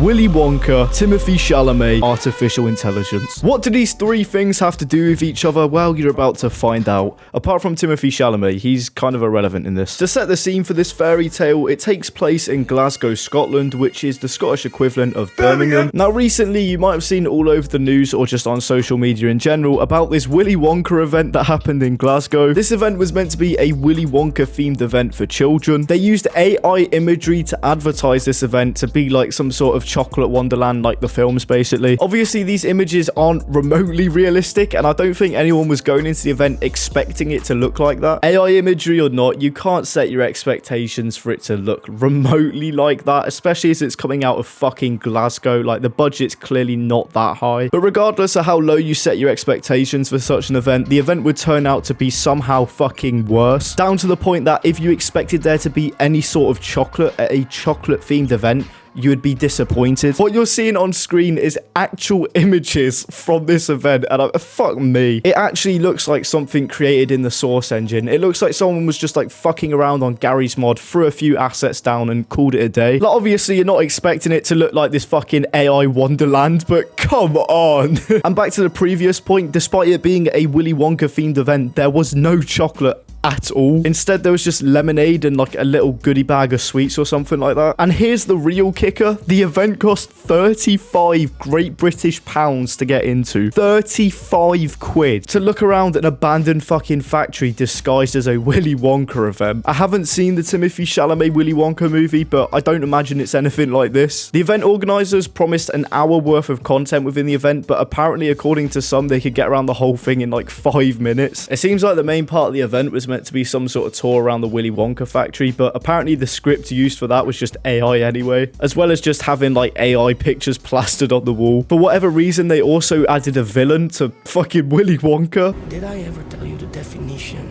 Willy Wonka, Timothy Chalamet, artificial intelligence. What do these three things have to do with each other? Well, you're about to find out. Apart from Timothy Chalamet, he's kind of irrelevant in this. To set the scene for this fairy tale, it takes place in Glasgow, Scotland, which is the Scottish equivalent of Birmingham. Now, recently, you might have seen all over the news or just on social media in general about this Willy Wonka event that happened in Glasgow. This event was meant to be a Willy Wonka themed event for children. They used AI imagery to advertise this event to be like some sort of chocolate wonderland like the films, basically. Obviously, these images aren't remotely realistic, and I don't think anyone was going into the event expecting it to look like that. AI imagery or not, you can't set your expectations for it to look remotely like that, especially as it's coming out of fucking Glasgow. Like, the budget's clearly not that high. But regardless of how low you set your expectations for such an event, the event would turn out to be somehow fucking worse. Down to the point that if you expected there to be any sort of chocolate at a chocolate-themed event, you would be disappointed. What you're seeing on screen is actual images from this event, and fuck me. It actually looks like something created in the Source engine. It looks like someone was just like fucking around on Gary's mod, threw a few assets down and called it a day. Like, obviously, you're not expecting it to look like this fucking AI wonderland, but come on. And back to the previous point, despite it being a Willy Wonka themed event, there was no chocolate at all. Instead, there was just lemonade and like a little goodie bag of sweets or something like that. And here's the real kicker. The event cost 35 Great British pounds to get into. 35 quid to look around an abandoned fucking factory disguised as a Willy Wonka event. I haven't seen the Timothy Chalamet Willy Wonka movie, but I don't imagine it's anything like this. The event organizers promised an hour worth of content within the event, but apparently, according to some, they could get around the whole thing in like 5 minutes. It seems like the main part of the event was meant to be some sort of tour around the Willy Wonka factory, but apparently the script used for that was just AI anyway, as well as just having like AI pictures plastered on the wall. For whatever reason, they also added a villain to fucking Willy Wonka. Did I ever tell you the definition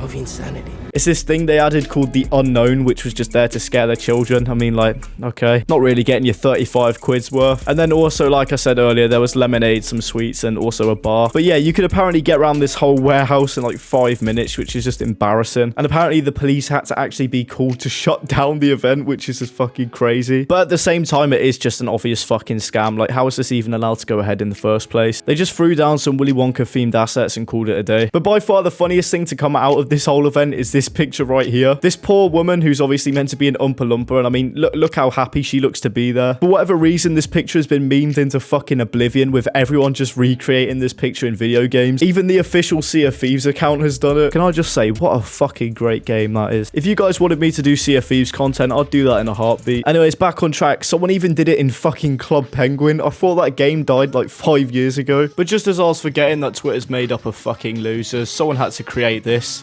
of insanity? It's this thing they added called the Unknown, which was just there to scare their children. I mean, like, okay, not really getting you 35 quid's worth. And then also, like I said earlier, there was lemonade, some sweets, and also a bar. But yeah, you could apparently get around this whole warehouse in like 5 minutes, which is just embarrassing. And apparently the police had to actually be called to shut down the event, which is just fucking crazy. But at the same time, it is just an obvious fucking scam. Like, how is this even allowed to go ahead in the first place? They just threw down some Willy Wonka themed assets and called it a day. But by far the funniest thing to come out of this whole event is this picture right here. This poor woman who's obviously meant to be an Oompa Loompa, and I mean, look how happy she looks to be there. For whatever reason, this picture has been memed into fucking oblivion, with everyone just recreating this picture in video games. Even the official Sea of Thieves account has done it. Can I just say, what a fucking great game that is. If you guys wanted me to do Sea of Thieves content, I'd do that in a heartbeat. Anyways, back on track. Someone even did it in fucking Club Penguin. I thought that game died like 5 years ago. But just as I was forgetting that Twitter's made up of fucking losers, someone had to create this.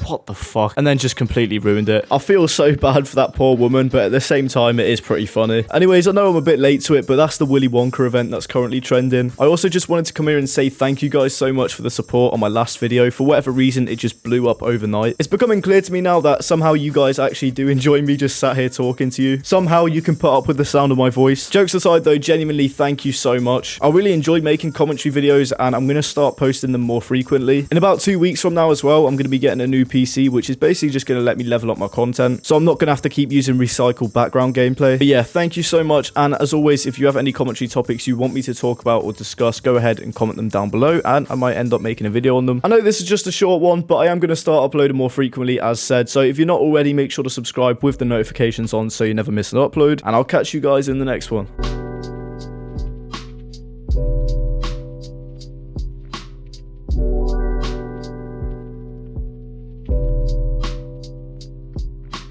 What the fuck? And then just completely ruined it. I feel so bad for that poor woman, but at the same time, it is pretty funny. Anyways, I know I'm a bit late to it, but that's the Willy Wonka event that's currently trending. I also just wanted to come here and say thank you guys so much for the support on my last video. For whatever reason, it just blew up overnight. It's becoming clear to me now that somehow you guys actually do enjoy me just sat here talking to you. Somehow you can put up with the sound of my voice. Jokes aside though, genuinely thank you so much. I really enjoy making commentary videos, and I'm going to start posting them more frequently. In about 2 weeks from now as well, I'm going to be getting a new PC, which is basically just going to let me level up my content, so I'm not going to have to keep using recycled background gameplay. But yeah, thank you so much, and as always, if you have any commentary topics you want me to talk about or discuss, go ahead and comment them down below, and I might end up making a video on them. I know this is just a short one, but I am going to start uploading more frequently as said, so if you're not already, make sure to subscribe with the notifications on so you never miss an upload, and I'll catch you guys in the next one.